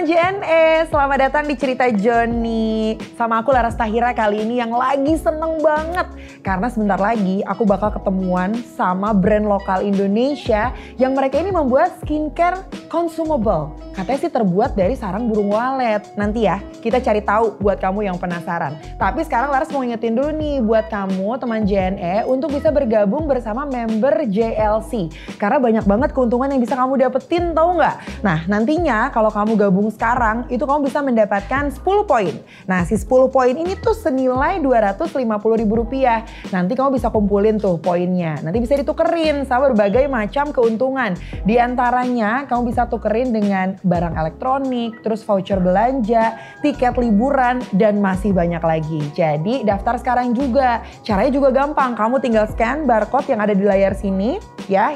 teman JNE, selamat datang di Cerita Joni. Sama aku Laras Tahira kali ini yang lagi seneng banget. Karena sebentar lagi aku bakal ketemuan sama brand lokal Indonesia yang mereka ini membuat skincare consumable. Katanya sih terbuat dari sarang burung walet. Nanti ya kita cari tahu buat kamu yang penasaran. Tapi sekarang Laras mau ingetin dulu nih buat kamu teman JNE untuk bisa bergabung bersama member JLC. Karena banyak banget keuntungan yang bisa kamu dapetin, tahu nggak? Nah nantinya kalau kamu gabung sekarang itu kamu bisa mendapatkan 10 poin. Nah si 10 poin ini tuh senilai Rp250.000. Nanti kamu bisa kumpulin tuh poinnya. Nanti bisa ditukerin sama berbagai macam keuntungan. Di antaranya kamu bisa tukerin dengan barang elektronik, terus voucher belanja, tiket liburan, dan masih banyak lagi. Jadi daftar sekarang juga. Caranya juga gampang. Kamu tinggal scan barcode yang ada di layar sini. Ya.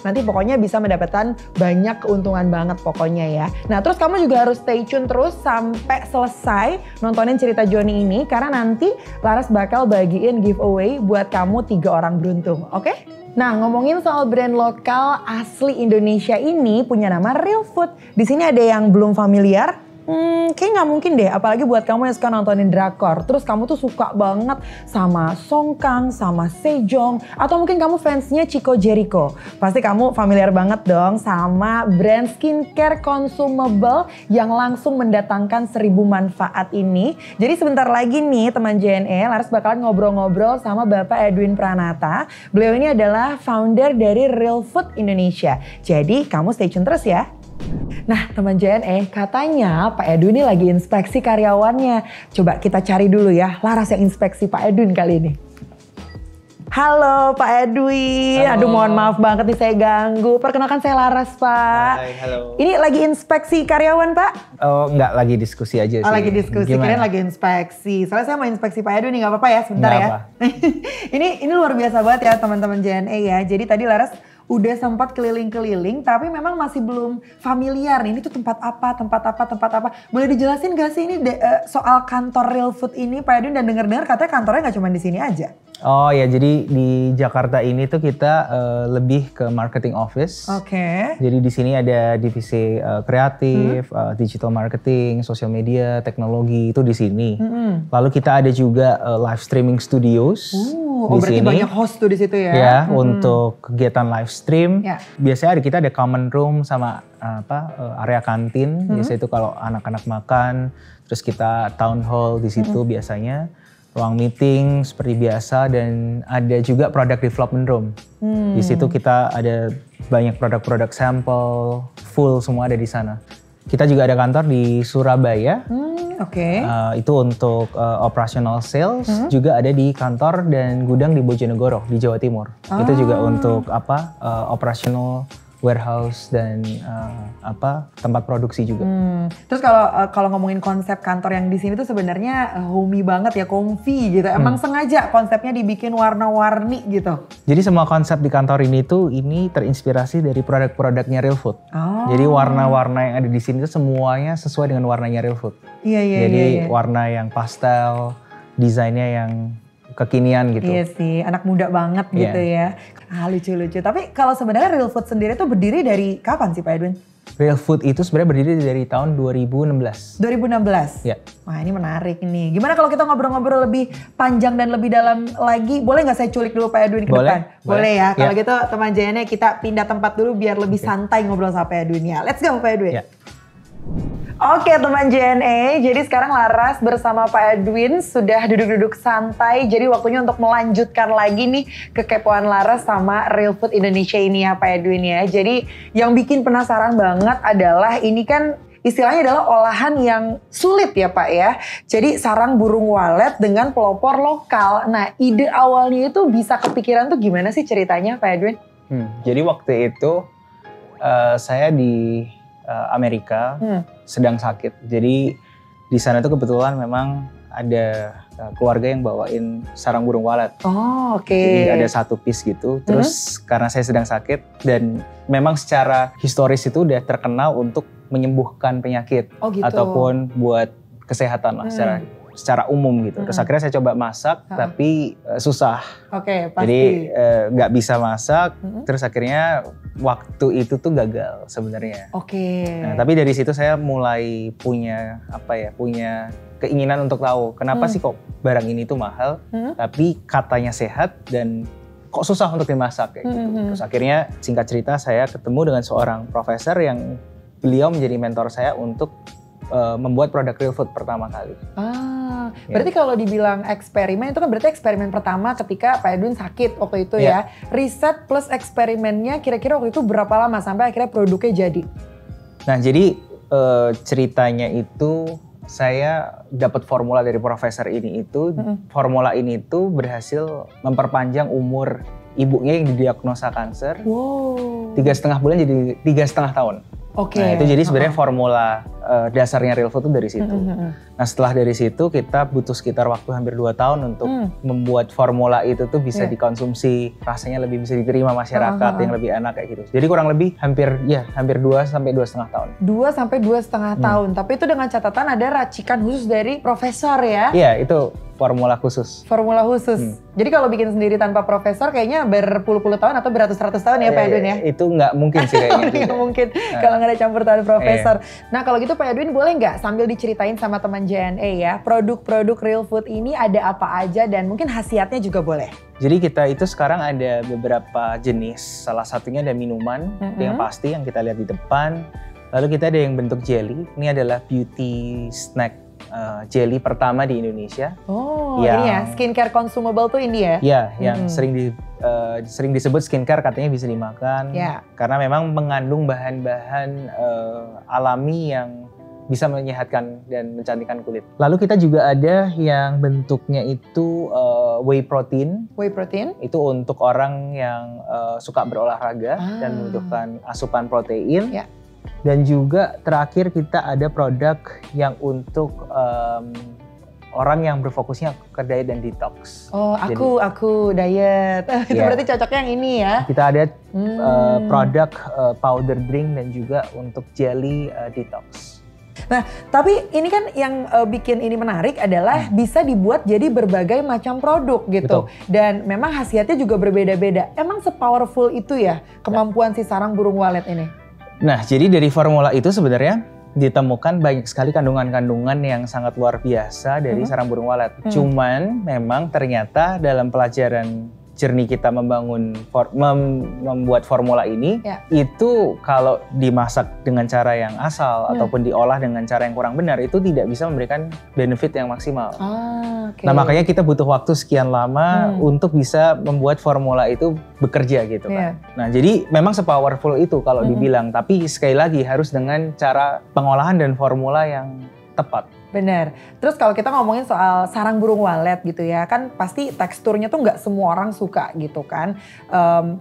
Nanti pokoknya bisa mendapatkan banyak keuntungan banget pokoknya ya. Nah terus kamu juga harus stay tune terus sampai selesai nontonin Cerita Joni ini. Karena nanti Laras bakal bagiin giveaway buat kamu 3 orang beruntung, oke? Nah ngomongin soal brand lokal asli Indonesia ini punya nama Real Food. Di sini ada yang belum familiar? Kayaknya nggak mungkin deh, apalagi buat kamu yang suka nontonin drakor. Terus kamu tuh suka banget sama Song Kang, sama Sejong, atau mungkin kamu fansnya Chico Jericho. Pasti kamu familiar banget dong sama brand skincare consumable yang langsung mendatangkan 1000 manfaat ini. Jadi sebentar lagi nih teman JNE, Laras bakalan ngobrol-ngobrol sama Bapak Edwin Pranata. Beliau ini adalah founder dari Real Food Indonesia. Jadi kamu stay tune terus ya. Nah teman JNE, katanya Pak Edwin ini lagi inspeksi karyawannya. Coba kita cari dulu ya, Laras yang inspeksi Pak Edwin kali ini. Halo Pak Edwin, halo. Aduh mohon maaf banget nih saya ganggu. Perkenalkan saya Laras Pak. Hai, halo. Ini lagi inspeksi karyawan Pak? Oh enggak, lagi diskusi aja sih. Oh lagi diskusi, kirain lagi inspeksi. Soalnya saya mau inspeksi Pak Edwin nih, gak apa-apa ya sebentar nggak ya. apa. Ini luar biasa banget ya teman-teman JNE ya. Jadi tadi Laras udah sempat keliling-keliling tapi memang masih belum familiar nih, ini tuh tempat apa. Boleh dijelasin gak sih ini soal kantor Real Food ini Pak Edwin, dan dengar-dengar katanya kantornya gak cuma di sini aja. Oh ya, jadi di Jakarta ini tuh kita lebih ke marketing office. Oke. Jadi di sini ada divisi kreatif, digital marketing, social media, teknologi, itu di sini. Lalu kita ada juga live streaming studios. Oh berarti sini. banyak host tuh di situ ya? Ya, untuk kegiatan live stream. Ya. Biasanya kita ada common room sama area kantin. Biasanya itu kalau anak-anak makan, terus kita town hall di situ biasanya. Ruang meeting seperti biasa, dan ada juga product development room. Di situ kita ada banyak produk-produk sampel, full semua ada di sana. Kita juga ada kantor di Surabaya. Oke. Itu untuk operational sales, juga ada di kantor dan gudang di Bojonegoro di Jawa Timur. Itu juga untuk operational warehouse dan tempat produksi juga. Terus kalau ngomongin konsep kantor yang di sini tuh sebenarnya homey banget ya, comfy gitu. Emang sengaja konsepnya dibikin warna-warni gitu. Jadi semua konsep di kantor ini tuh terinspirasi dari produk-produknya Real Food. Oh. Jadi warna-warna yang ada di sini tuh semuanya sesuai dengan warnanya Real Food. Iya. Jadi warna yang pastel, desainnya yang kekinian gitu. Iya sih, anak muda banget gitu ya. Lucu-lucu. Tapi kalau sebenarnya Real Food sendiri tuh berdiri dari kapan sih Pak Edwin? Real Food itu sebenarnya berdiri dari tahun 2016. 2016? Ya. Wah ini menarik nih. Gimana kalau kita ngobrol-ngobrol lebih panjang dan lebih dalam lagi? Boleh nggak saya culik dulu Pak Edwin ke depan? Boleh ya. Kalau gitu teman JNE kita pindah tempat dulu biar lebih santai ngobrol sama Pak Edwin ya. Let's go Pak Edwin. Ya. Oke teman JNE, jadi sekarang Laras bersama Pak Edwin sudah duduk-duduk santai. Jadi waktunya untuk melanjutkan lagi nih kekepoan Laras sama Real Food Indonesia ini ya Pak Edwin ya. Jadi yang bikin penasaran banget adalah ini kan istilahnya adalah olahan yang sulit ya Pak ya. Jadi sarang burung walet dengan pelopor lokal. Nah ide awalnya itu bisa kepikiran tuh gimana sih ceritanya Pak Edwin? Jadi waktu itu saya di Amerika sedang sakit. Jadi di sana tuh kebetulan memang ada keluarga yang bawain sarang burung walet. Oh oke. Jadi ada satu piece gitu. Terus karena saya sedang sakit dan memang secara historis itu udah terkenal untuk menyembuhkan penyakit. Oh gitu. Ataupun buat kesehatan lah secara umum gitu. Terus akhirnya saya coba masak tapi susah. Oke, pasti. Jadi nggak bisa masak. Terus akhirnya waktu itu tuh gagal sebenarnya. Oke. Nah, tapi dari situ saya mulai punya punya keinginan untuk tahu kenapa sih kok barang ini tuh mahal, tapi katanya sehat dan kok susah untuk dimasak kayak gitu. Terus akhirnya singkat cerita saya ketemu dengan seorang profesor yang beliau menjadi mentor saya untuk membuat produk real food pertama kali. Berarti kalau dibilang eksperimen itu kan berarti eksperimen pertama ketika Pak Edwin sakit waktu itu ya. Riset plus eksperimennya kira-kira waktu itu berapa lama sampai akhirnya produknya jadi? Nah jadi ceritanya itu saya dapat formula dari profesor ini itu. Formula ini tuh berhasil memperpanjang umur ibunya yang didiagnosa kanker. 3,5 bulan jadi 3,5 tahun. Oke. Nah itu jadi sebenarnya formula dasarnya real food itu dari situ. Nah setelah dari situ kita butuh sekitar waktu hampir 2 tahun untuk membuat formula itu tuh bisa dikonsumsi, rasanya lebih bisa diterima masyarakat yang lebih enak kayak gitu. Jadi kurang lebih hampir 2 sampai 2,5 tahun. 2 sampai 2,5 tahun. Tapi itu dengan catatan ada racikan khusus dari profesor ya? Iya itu formula khusus. Formula khusus. Jadi kalau bikin sendiri tanpa profesor kayaknya berpuluh-puluh tahun atau beratus-ratus tahun ya Pak Edwin ya? Itu nggak mungkin sih kayaknya. Nggak mungkin kalau nggak ada campur tangan profesor. Nah kalau gitu Pak Edwin boleh nggak sambil diceritain sama teman JNE ya, produk-produk real food ini ada apa aja dan mungkin khasiatnya juga boleh. Jadi kita itu sekarang ada beberapa jenis, salah satunya ada minuman yang pasti yang kita lihat di depan. Lalu kita ada yang bentuk jelly, ini adalah beauty snack jelly pertama di Indonesia. Ini ya, skincare consumable tuh ini ya? Iya, yang sering disebut skincare katanya bisa dimakan. Karena memang mengandung bahan-bahan alami yang bisa menyehatkan dan mencantikkan kulit. Lalu kita juga ada yang bentuknya itu whey protein. Whey protein? Itu untuk orang yang suka berolahraga dan membutuhkan asupan protein. Dan juga terakhir kita ada produk yang untuk orang yang berfokusnya ke diet dan detox. Aku diet. Itu berarti cocoknya yang ini ya? Kita ada produk powder drink dan juga untuk jelly detox. Nah, tapi ini kan yang bikin ini menarik adalah bisa dibuat jadi berbagai macam produk gitu. Betul. Dan memang khasiatnya juga berbeda-beda. Emang se-powerful itu ya kemampuan si sarang burung walet ini? Nah, jadi dari formula itu sebenarnya ditemukan banyak sekali kandungan-kandungan yang sangat luar biasa dari sarang burung walet. Cuman memang ternyata dalam pelajaran journey kita membuat formula ini, itu kalau dimasak dengan cara yang asal ataupun diolah dengan cara yang kurang benar, itu tidak bisa memberikan benefit yang maksimal. Nah makanya kita butuh waktu sekian lama untuk bisa membuat formula itu bekerja gitu kan. Nah jadi memang se-powerful itu kalau dibilang, tapi sekali lagi harus dengan cara pengolahan dan formula yang tepat. Bener. Terus kalau kita ngomongin soal sarang burung walet gitu ya, kan pasti teksturnya tuh nggak semua orang suka gitu kan.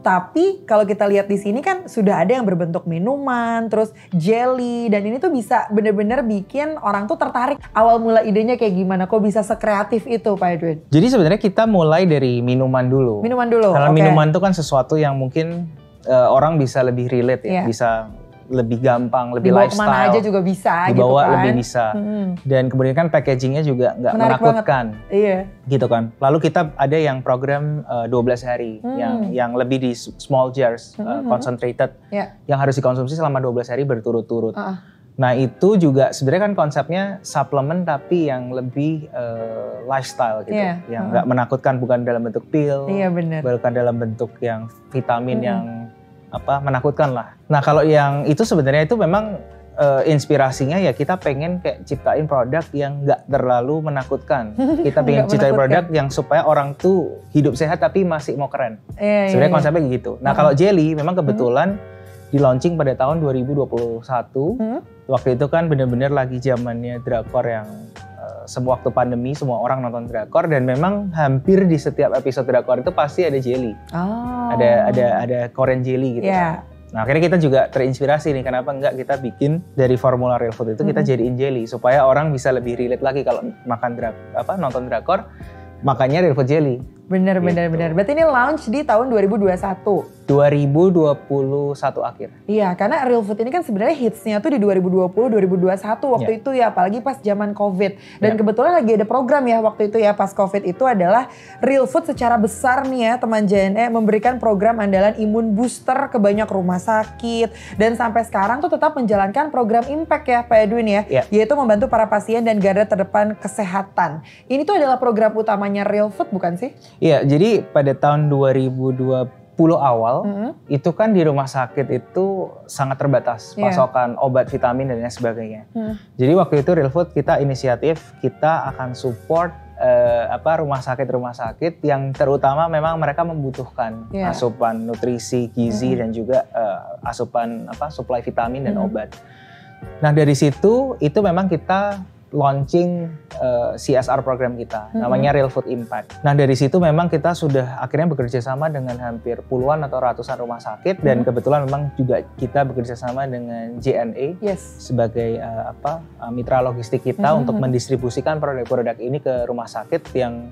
Tapi kalau kita lihat di sini kan sudah ada yang berbentuk minuman, terus jelly, dan ini tuh bisa bener-bener bikin orang tuh tertarik. Awal mula idenya kayak gimana? Kok bisa sekreatif itu Pak Edwin? Jadi sebenarnya kita mulai dari minuman dulu. Minuman dulu. Kalau minuman tuh kan sesuatu yang mungkin orang bisa lebih relate ya, bisa lebih gampang, lebih dibawa lifestyle. Kemana aja juga bisa dibawa gitu kan. lebih bisa. Dan kemudian kan packagingnya juga nggak menakutkan. Iya. Gitu kan. Lalu kita ada yang program 12 hari, yang lebih di small jars, concentrated, yang harus dikonsumsi selama 12 hari berturut-turut. Nah itu juga sebenarnya kan konsepnya suplemen tapi yang lebih lifestyle gitu. Yang nggak menakutkan, bukan dalam bentuk pil, bukan dalam bentuk yang vitamin yang menakutkan lah. Nah kalau yang itu sebenarnya itu memang inspirasinya ya kita pengen kayak ciptain produk yang nggak terlalu menakutkan. Kita pengen ciptain produk yang supaya orang tuh hidup sehat tapi masih mau keren. Sebenarnya konsepnya gitu. Nah kalau jelly memang kebetulan di launching pada tahun 2021. Waktu itu kan benar-benar lagi zamannya drakor yang semua waktu pandemi semua orang nonton drakor, dan memang hampir di setiap episode drakor itu pasti ada jelly. Ada Korean jelly gitu. Nah akhirnya kita juga terinspirasi nih, kenapa enggak kita bikin dari formula real food itu kita jadiin jelly supaya orang bisa lebih relate lagi kalau nonton drakor, makanya real food jelly. Bener. Berarti ini launch di tahun 2021. 2021 akhir. Iya, karena Real Food ini kan sebenarnya hitsnya tuh di 2020-2021 waktu itu ya, apalagi pas zaman COVID. Dan kebetulan lagi ada program ya waktu itu ya pas COVID itu adalah Real Food secara besar nih ya teman JNE memberikan program andalan imun booster ke banyak rumah sakit. Dan sampai sekarang tuh tetap menjalankan program impact ya Pak Edwin ya, yaitu membantu para pasien dan garda terdepan kesehatan. Ini tuh adalah program utamanya Real Food bukan sih? Iya, jadi pada tahun 2020 awal itu kan di rumah sakit itu sangat terbatas pasokan obat, vitamin dan lain sebagainya. Jadi waktu itu Real Food kita inisiatif kita akan support rumah sakit yang terutama memang mereka membutuhkan asupan nutrisi, gizi dan juga asupan suplai vitamin dan obat. Nah dari situ itu memang kita launching CSR program kita, namanya Real Food Impact. Nah dari situ memang kita sudah akhirnya bekerja sama dengan hampir puluhan atau ratusan rumah sakit dan kebetulan memang juga kita bekerja sama dengan JNE sebagai mitra logistik kita untuk mendistribusikan produk-produk ini ke rumah sakit yang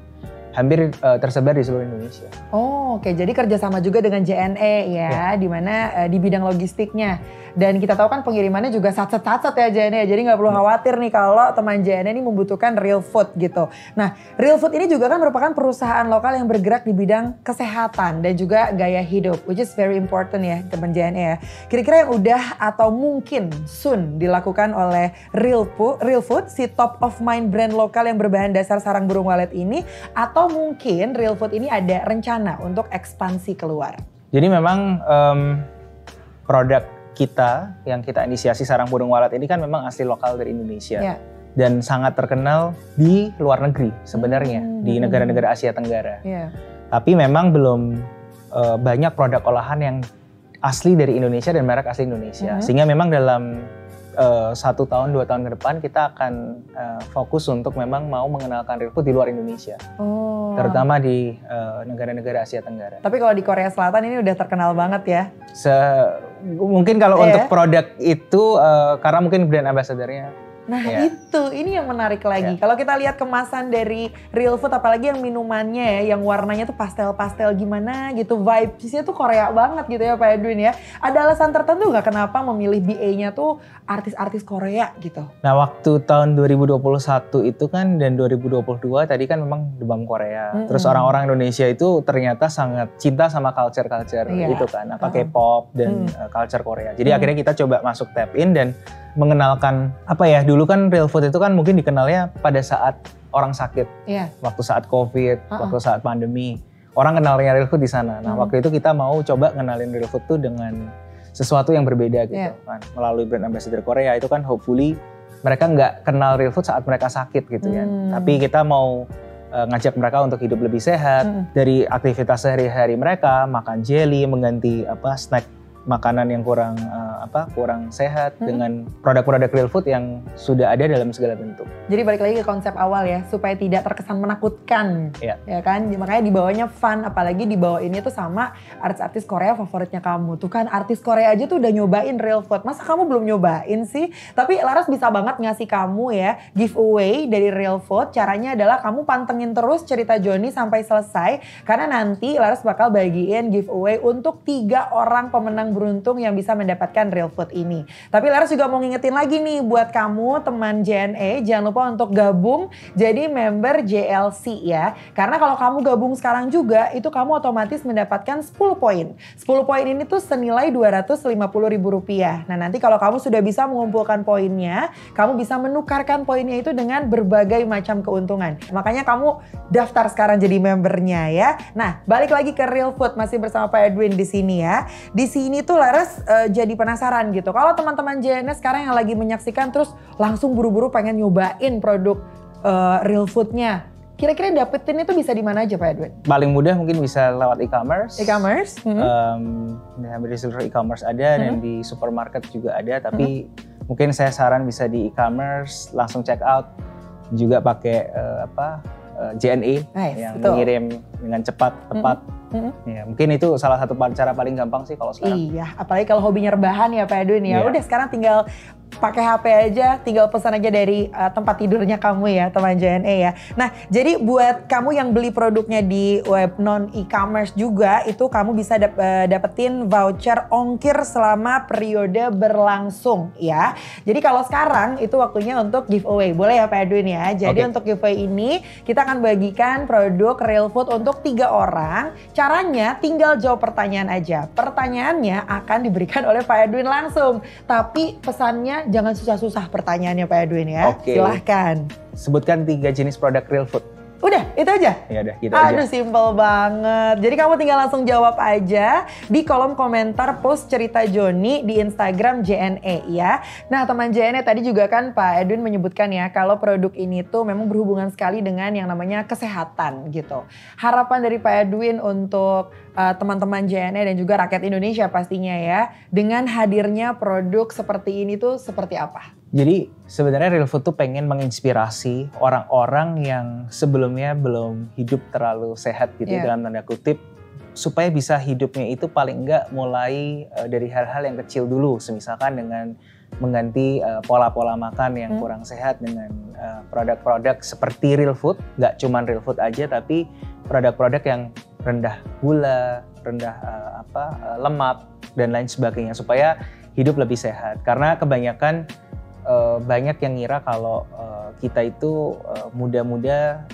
hampir tersebar di seluruh Indonesia. Oh, oke. Jadi kerjasama juga dengan JNE ya, di mana di bidang logistiknya. Dan kita tahu kan pengirimannya juga satset-satset ya JNE. Jadi nggak perlu khawatir nih kalau teman JNE ini membutuhkan Real Food gitu. Nah, Real Food ini juga kan merupakan perusahaan lokal yang bergerak di bidang kesehatan dan juga gaya hidup, which is very important ya teman JNE ya. Kira-kira yang udah atau mungkin soon dilakukan oleh Real Food, si top of mind brand lokal yang berbahan dasar sarang burung walet ini, atau mungkin Real Food ini ada rencana untuk ekspansi keluar? Jadi memang produk kita yang kita inisiasi sarang burung walet ini kan memang asli lokal dari Indonesia dan sangat terkenal di luar negeri sebenarnya di negara-negara Asia Tenggara. Tapi memang belum banyak produk olahan yang asli dari Indonesia dan merek asli Indonesia. Sehingga memang dalam 1 tahun 2 tahun ke depan kita akan fokus untuk memang mau mengenalkan Real Food di luar Indonesia, terutama di negara-negara Asia Tenggara. Tapi kalau di Korea Selatan ini udah terkenal banget ya. Mungkin kalau untuk produk itu karena mungkin brand ambassador-nya. Nah itu, ini yang menarik lagi. Kalau kita lihat kemasan dari Real Food, apalagi yang minumannya ya, yang warnanya tuh pastel-pastel gimana gitu, vibes-nya tuh Korea banget gitu ya Pak Edwin ya. Ada alasan tertentu nggak kenapa memilih BA-nya tuh artis-artis Korea gitu? Nah waktu tahun 2021 itu kan dan 2022 tadi kan memang demam Korea. Terus orang-orang Indonesia itu ternyata sangat cinta sama culture-culture itu kan, K-pop dan culture Korea. Jadi akhirnya kita coba masuk tap in dan mengenalkan dulu kan Real Food itu kan mungkin dikenalnya pada saat orang sakit, waktu saat COVID, waktu saat pandemi, orang kenalnya Real Food di sana. Nah waktu itu kita mau coba kenalin Real Food tuh dengan sesuatu yang berbeda gitu kan, melalui brand ambassador Korea itu kan hopefully mereka nggak kenal Real Food saat mereka sakit gitu ya. Tapi kita mau ngajak mereka untuk hidup lebih sehat dari aktivitas sehari-hari mereka, makan jelly, mengganti snack makanan yang kurang sehat dengan produk-produk Real Food yang sudah ada dalam segala bentuk. Jadi balik lagi ke konsep awal ya, supaya tidak terkesan menakutkan, ya kan? Makanya dibawanya fun, apalagi dibawainnya tuh sama artis-artis Korea favoritnya kamu. Tuh kan artis Korea aja tuh udah nyobain Real Food, masa kamu belum nyobain sih? Tapi Laras bisa banget ngasih kamu ya giveaway dari Real Food. Caranya adalah kamu pantengin terus cerita Joni sampai selesai, karena nanti Laras bakal bagiin giveaway untuk 3 orang pemenang beruntung yang bisa mendapatkan Real Food ini. Tapi Laras juga mau ngingetin lagi nih buat kamu teman JNE, jangan lupa untuk gabung jadi member JLC ya. Karena kalau kamu gabung sekarang juga, itu kamu otomatis mendapatkan 10 poin. 10 poin ini tuh senilai Rp250.000. Nah nanti kalau kamu sudah bisa mengumpulkan poinnya, kamu bisa menukarkan poinnya itu dengan berbagai macam keuntungan. Makanya kamu daftar sekarang jadi membernya ya. Nah balik lagi ke Real Food, masih bersama Pak Edwin di sini ya. Di sini tuh Laras jadi penasaran gitu. Kalau teman-teman JNE sekarang yang lagi menyaksikan terus langsung buru-buru pengen nyobain produk Real Food-nya. Kira-kira dapetin itu bisa di mana aja Pak Edwin? Paling mudah mungkin bisa lewat e-commerce. E-commerce? Di seluruh e-commerce ada dan di supermarket juga ada. Tapi mungkin saya saran bisa di e-commerce langsung check out. Juga pakai JNE yang mengirim dengan cepat, tepat. Ya, mungkin itu salah satu cara paling gampang sih kalau sekarang. Iya, apalagi kalau hobinya rebahan ya Pak Edwin ya. Udah sekarang tinggal pakai HP aja, tinggal pesan aja dari tempat tidurnya kamu ya, teman JNE ya. Nah, jadi buat kamu yang beli produknya di web non e-commerce juga, itu kamu bisa dapetin voucher ongkir selama periode berlangsung ya. Jadi kalau sekarang itu waktunya untuk giveaway, boleh ya Pak Edwin ya. Jadi untuk giveaway ini kita akan bagikan produk Real Food untuk 3 orang. Caranya tinggal jawab pertanyaan aja. Pertanyaannya akan diberikan oleh Pak Edwin langsung. Tapi pesannya jangan susah-susah pertanyaannya Pak Edwin ya. Silahkan. Sebutkan 3 jenis produk Real Food. Udah, itu aja? Ya udah, gitu aja. Aduh, simple banget. Jadi kamu tinggal langsung jawab aja di kolom komentar post cerita Joni di Instagram JNE ya. Nah, teman JNE tadi juga kan Pak Edwin menyebutkan ya kalau produk ini tuh memang berhubungan sekali dengan yang namanya kesehatan gitu. Harapan dari Pak Edwin untuk teman-teman JNE dan juga rakyat Indonesia pastinya ya, dengan hadirnya produk seperti ini tuh seperti apa? Jadi sebenarnya Real Food tuh pengen menginspirasi orang-orang yang sebelumnya belum hidup terlalu sehat gitu dalam tanda kutip, supaya bisa hidupnya itu paling enggak mulai dari hal-hal yang kecil dulu, semisalkan dengan mengganti pola-pola makan yang kurang sehat dengan produk-produk seperti Real Food. Nggak cuma Real Food aja, tapi produk-produk yang rendah gula, rendah lemak dan lain sebagainya, supaya hidup lebih sehat. Karena kebanyakan banyak yang ngira kalau kita itu muda-muda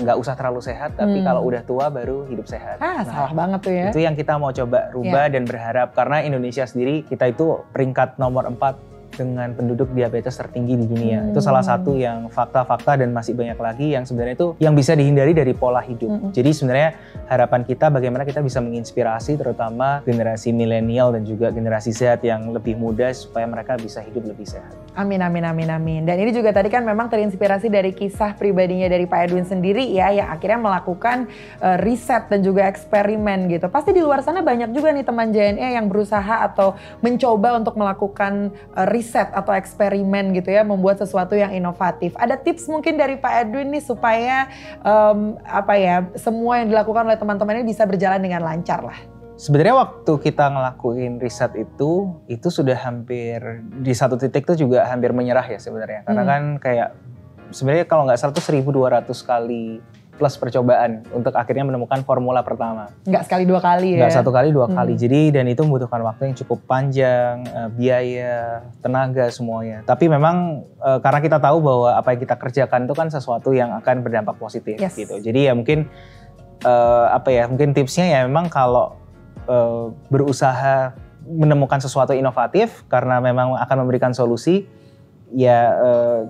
nggak usah terlalu sehat, tapi kalau udah tua baru hidup sehat. Salah banget tuh ya. Itu yang kita mau coba rubah dan berharap, karena Indonesia sendiri kita itu peringkat nomor 4 dengan penduduk diabetes tertinggi di dunia. Itu salah satu yang fakta-fakta, dan masih banyak lagi yang sebenarnya itu yang bisa dihindari dari pola hidup. Jadi sebenarnya harapan kita bagaimana kita bisa menginspirasi terutama generasi milenial dan juga generasi Z yang lebih muda supaya mereka bisa hidup lebih sehat. Amin, amin, amin, amin. Dan ini juga tadi kan memang terinspirasi dari kisah pribadinya dari Pak Edwin sendiri ya, yang akhirnya melakukan riset dan juga eksperimen gitu. Pasti di luar sana banyak juga nih teman JNE yang berusaha atau mencoba untuk melakukan riset atau eksperimen gitu ya, membuat sesuatu yang inovatif. Ada tips mungkin dari Pak Edwin nih supaya semua yang dilakukan oleh teman-teman ini bisa berjalan dengan lancar lah. Sebenarnya waktu kita ngelakuin riset itu sudah hampir di satu titik tuh juga hampir menyerah ya sebenarnya. Karena kan kayak sebenarnya kalau nggak salah tuh 1.200 kali plus percobaan untuk akhirnya menemukan formula pertama. Nggak sekali 2 kali ya? Nggak 1 kali 2 kali. Jadi dan itu membutuhkan waktu yang cukup panjang, biaya, tenaga semuanya. Tapi memang karena kita tahu bahwa apa yang kita kerjakan itu kan sesuatu yang akan berdampak positif gitu. Jadi ya mungkin mungkin tipsnya ya memang kalau berusaha menemukan sesuatu inovatif karena memang akan memberikan solusi, ya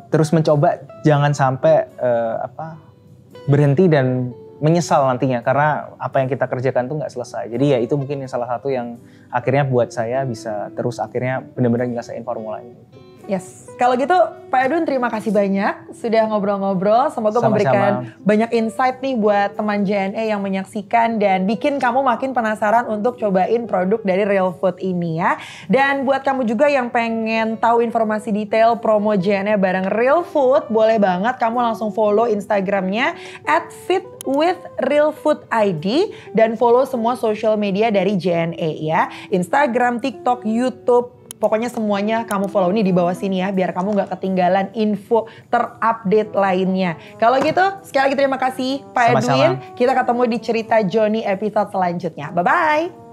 terus mencoba, jangan sampai berhenti dan menyesal nantinya karena apa yang kita kerjakan tuh nggak selesai. Jadi ya itu mungkin salah satu yang akhirnya buat saya bisa terus akhirnya benar-benar nyelesain formula ini. Yes, kalau gitu Pak Edwin terima kasih banyak sudah ngobrol-ngobrol. Semoga memberikan banyak insight nih buat teman JNE yang menyaksikan dan bikin kamu makin penasaran untuk cobain produk dari Real Food ini ya. Dan buat kamu juga yang pengen tahu informasi detail promo JNE bareng Real Food, boleh banget kamu langsung follow Instagramnya @fitwithrealfoodid dan follow semua social media dari JNE ya. Instagram, TikTok, YouTube. Pokoknya semuanya kamu follow nih di bawah sini ya, biar kamu gak ketinggalan info terupdate lainnya. Kalau gitu, sekali lagi terima kasih Pak Edwin. Kita ketemu di Cerita Joni episode selanjutnya. Bye-bye.